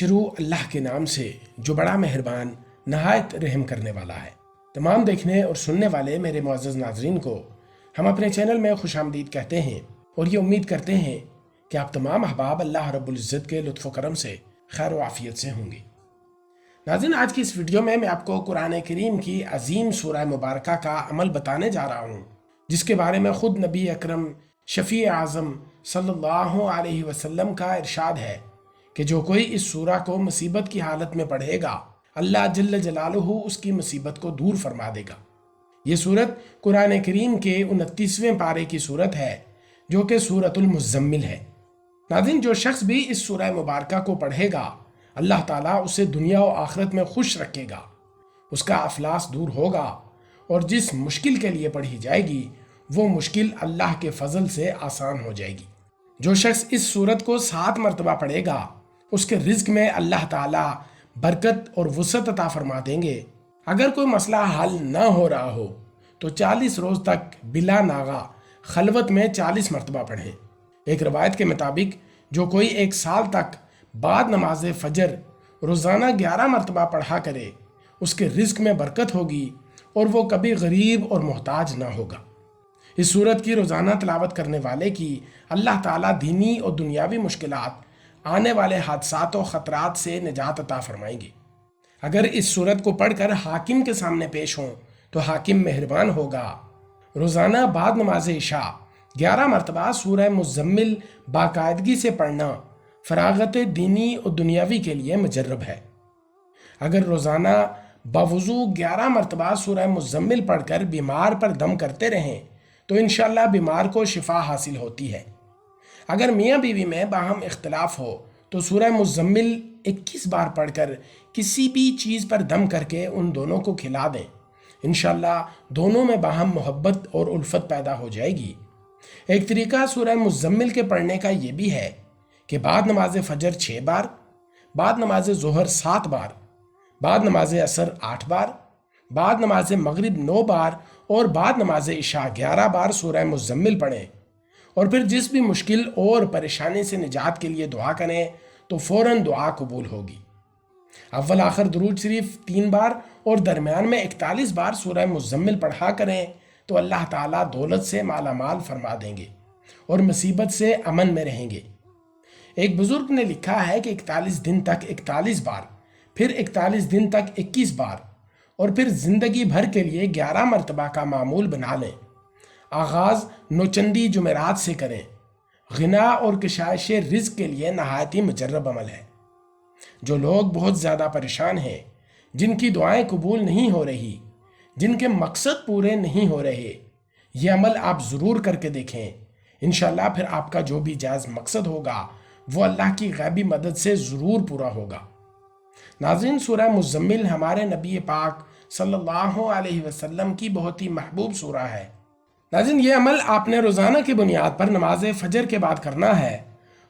شروع اللہ کے نام سے جو بڑا مہربان نہایت رحم کرنے والا ہے۔ تمام دیکھنے اور سننے والے میرے معزز ناظرین کو ہم اپنے چینل میں خوش آمدید کہتے ہیں اور یہ امید کرتے ہیں کہ آپ تمام احباب اللہ رب العزت کے لطف و کرم سے خیر و عافیت سے ہوں گے۔ ناظرین، آج کی اس ویڈیو میں آپ کو قرآن کریم کی عظیم سورہ مبارکہ کا عمل بتانے جا رہا ہوں، جس کے بارے میں خود نبی اکرم شفیع اعظم صلی اللہ علیہ وسلم کا ارشاد ہے کہ جو کوئی اس سورہ کو مصیبت کی حالت میں پڑھے گا، اللہ جل جلالہ اس کی مصیبت کو دور فرما دے گا۔ یہ سورت قرآن کریم کے 29ویں پارے کی سورت ہے، جو کہ سورۃ المزمل ہے۔ ناظرین، جو شخص بھی اس سورہ مبارکہ کو پڑھے گا، اللہ تعالیٰ اسے دنیا و آخرت میں خوش رکھے گا، اس کا افلاس دور ہوگا، اور جس مشکل کے لیے پڑھی جائے گی وہ مشکل اللہ کے فضل سے آسان ہو جائے گی۔ جو شخص اس سورت کو 7 مرتبہ پڑھے گا، اس کے رزق میں اللہ تعالیٰ برکت اور وسعت عطا فرما دیں گے۔ اگر کوئی مسئلہ حل نہ ہو رہا ہو تو 40 روز تک بلا ناغہ خلوت میں 40 مرتبہ پڑھیں۔ ایک روایت کے مطابق جو کوئی 1 سال تک بعد نماز فجر روزانہ 11 مرتبہ پڑھا کرے، اس کے رزق میں برکت ہوگی اور وہ کبھی غریب اور محتاج نہ ہوگا۔ اس سورت کی روزانہ تلاوت کرنے والے کی اللہ تعالیٰ دینی اور دنیاوی مشکلات، آنے والے حادثات و خطرات سے نجات عطا فرمائیں گے۔ اگر اس سورت کو پڑھ کر حاکم کے سامنے پیش ہوں تو حاکم مہربان ہوگا۔ روزانہ بعد نماز عشاء 11 مرتبہ سورہ مزمل باقاعدگی سے پڑھنا فراغت دینی اور دنیاوی کے لیے مجرب ہے۔ اگر روزانہ باوضو 11 مرتبہ سورہ مزمل پڑھ کر بیمار پر دم کرتے رہیں تو انشاءاللہ بیمار کو شفا حاصل ہوتی ہے۔ اگر میاں بیوی میں باہم اختلاف ہو تو سورہ مزمل 21 بار پڑھ کر کسی بھی چیز پر دم کر کے ان دونوں کو کھلا دیں، انشاءاللہ دونوں میں باہم محبت اور الفت پیدا ہو جائے گی۔ ایک طریقہ سورہ مزمل کے پڑھنے کا یہ بھی ہے کہ بعد نماز فجر 6 بار، بعد نماز ظہر 7 بار، بعد نماز عصر 8 بار، بعد نماز مغرب 9 بار اور بعد نماز عشاء 11 بار سورہ مزمل پڑھیں، اور پھر جس بھی مشکل اور پریشانی سے نجات کے لیے دعا کریں تو فوراً دعا قبول ہوگی۔ اول آخر درود شریف 3 بار اور درمیان میں 41 بار سورہ مزمل پڑھا کریں تو اللہ تعالیٰ دولت سے مالا مال فرما دیں گے اور مصیبت سے امن میں رہیں گے۔ ایک بزرگ نے لکھا ہے کہ 41 دن تک 41 بار، پھر 41 دن تک 21 بار، اور پھر زندگی بھر کے لیے 11 مرتبہ کا معمول بنا لیں۔ آغاز نوچندی جمعرات سے کریں۔ غنا اور کشائش رزق کے لیے نہایت ہی مجرب عمل ہے۔ جو لوگ بہت زیادہ پریشان ہیں، جن کی دعائیں قبول نہیں ہو رہی، جن کے مقصد پورے نہیں ہو رہے، یہ عمل آپ ضرور کر کے دیکھیں۔ انشاءاللہ پھر آپ کا جو بھی جائز مقصد ہوگا وہ اللہ کی غیبی مدد سے ضرور پورا ہوگا۔ ناظرین، سورہ مزمل ہمارے نبی پاک صلی اللہ علیہ وسلم کی بہت ہی محبوب سورہ ہے۔ ناظرین، یہ عمل آپ نے روزانہ کی بنیاد پر نماز فجر کے بعد کرنا ہے،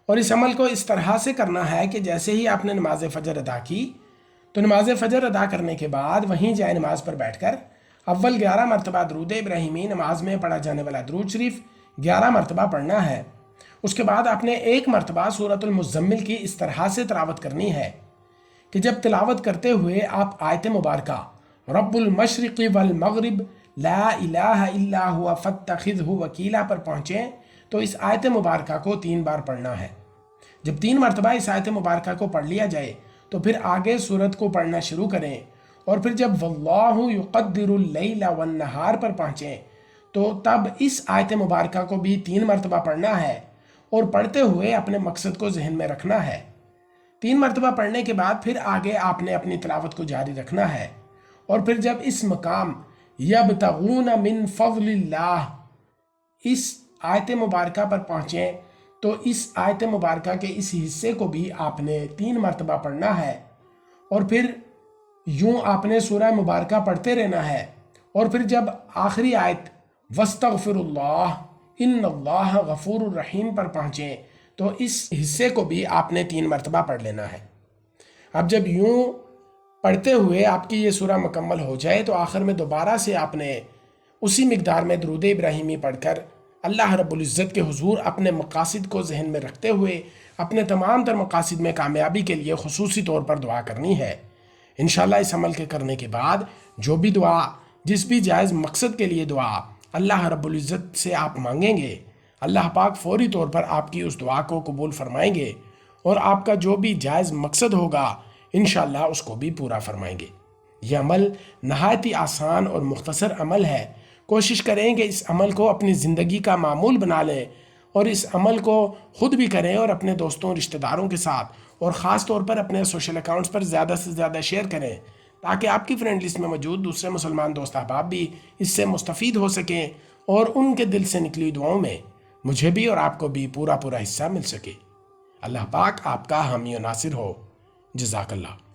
اور اس عمل کو اس طرح سے کرنا ہے کہ جیسے ہی آپ نے نماز فجر ادا کی تو نماز فجر ادا کرنے کے بعد وہیں جائے نماز پر بیٹھ کر اول 11 مرتبہ درود ابراہیمی، نماز میں پڑھا جانے والا درود شریف 11 مرتبہ پڑھنا ہے۔ اس کے بعد آپ نے 1 مرتبہ سورۃ المزمل کی اس طرح سے تلاوت کرنی ہے کہ جب تلاوت کرتے ہوئے آپ آیت مبارکہ رب المشرق والمغرب لا الہ الا ہوا فاتخذہ وکیلا پر پہنچیں تو اس آیت مبارکہ کو 3 بار پڑھنا ہے۔ جب 3 مرتبہ اس آیت مبارکہ کو پڑھ لیا جائے تو پھر آگے سورت کو پڑھنا شروع کریں، اور پھر جب واللہ یقدر اللیل والنہار پر پہنچیں تو تب اس آیت مبارکہ کو بھی 3 مرتبہ پڑھنا ہے، اور پڑھتے ہوئے اپنے مقصد کو ذہن میں رکھنا ہے۔ 3 مرتبہ پڑھنے کے بعد پھر آگے آپ نے اپنی تلاوت کو جاری رکھنا ہے، اور پھر جب اس مقام یبتغون من فضل اللہ اس آیت مبارکہ پر پہنچیں تو اس آیت مبارکہ کے اس حصے کو بھی آپ نے 3 مرتبہ پڑھنا ہے، اور پھر یوں آپ نے سورہ مبارکہ پڑھتے رہنا ہے، اور پھر جب آخری آیت واستغفر اللہ ان اللہ غفور الرحیم پر پہنچیں تو اس حصے کو بھی آپ نے 3 مرتبہ پڑھ لینا ہے۔ اب جب یوں پڑھتے ہوئے آپ کی یہ سورہ مکمل ہو جائے تو آخر میں دوبارہ سے آپ نے اسی مقدار میں درود ابراہیمی پڑھ کر اللہ رب العزت کے حضور اپنے مقاصد کو ذہن میں رکھتے ہوئے اپنے تمام تر مقاصد میں کامیابی کے لیے خصوصی طور پر دعا کرنی ہے۔ انشاءاللہ اس عمل کے کرنے کے بعد جو بھی دعا، جس بھی جائز مقصد کے لیے دعا اللہ رب العزت سے آپ مانگیں گے، اللہ پاک فوری طور پر آپ کی اس دعا کو قبول فرمائیں گے اور آپ کا جو بھی جائز مقصد ہوگا انشاءاللہ اس کو بھی پورا فرمائیں گے۔ یہ عمل نہایت ہی آسان اور مختصر عمل ہے۔ کوشش کریں کہ اس عمل کو اپنی زندگی کا معمول بنا لیں اور اس عمل کو خود بھی کریں اور اپنے دوستوں رشتہ داروں کے ساتھ اور خاص طور پر اپنے سوشل اکاؤنٹس پر زیادہ سے زیادہ شیئر کریں تاکہ آپ کی فرینڈ لسٹ میں موجود دوسرے مسلمان دوست احباب بھی اس سے مستفید ہو سکیں اور ان کے دل سے نکلی دعاؤں میں مجھے بھی اور آپ کو بھی پورا حصہ مل سکے۔ اللہ پاک آپ کا حامی و ناصر ہو۔ جزاک اللہ۔